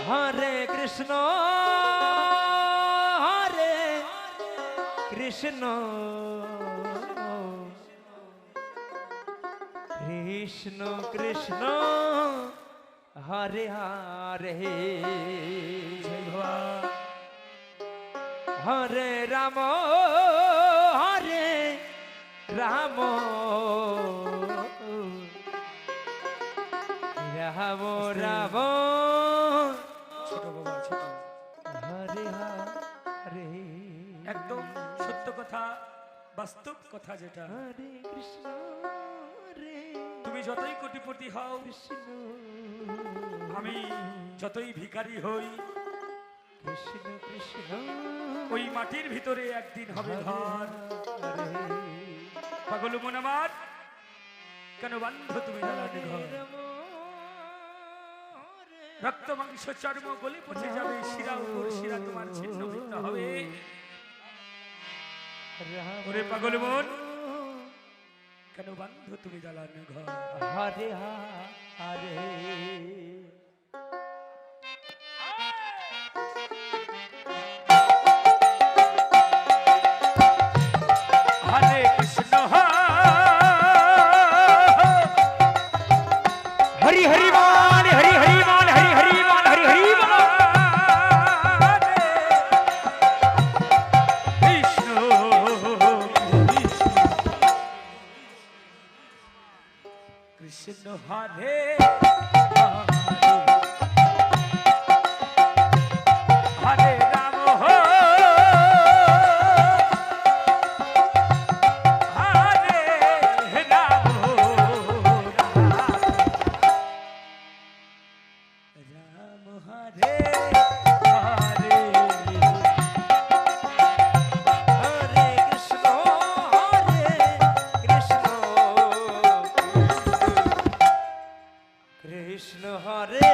হরে কৃষ্ণ হরে কৃষ্ণ কৃষ্ণ কৃষ্ণ হরে হরে হরে রাম হরে রাম রাম রাম ছোট বাবা ছোট হরে হরে একদম সত্য কথা বাস্তব কথা যেটা হরে কৃষ্ণ হরে তুমি যতই কোটিপতি হও কৃষ্ণ আমি যতই ভিখারি হই কৃষ্ণ কৃষ্ণ ওই মাটির ভিতরে একদিন হবে ঘর পাগল মন আমার কেন বান্ধ তুমি দালানে ঘর রক্ত মাংস চর্ম গলে পচে যাবে শিরা উপর শিরা তোমার ছিন্ন ভিন্ন হবে ওরে পাগল মন কেন বান্ধ তুমি দালানে ঘর হরে হরে হরে কৃষ্ণ হরি হরি মান হরি হরি মান হরি হরি মান হরি হরি মান কৃষ্ণ কৃষ্ণ হরে হরে রাম হরে রাম রাম হরে হরে হরে কৃষ্ণ হরে কৃষ্ণ কৃষ্ণ হরে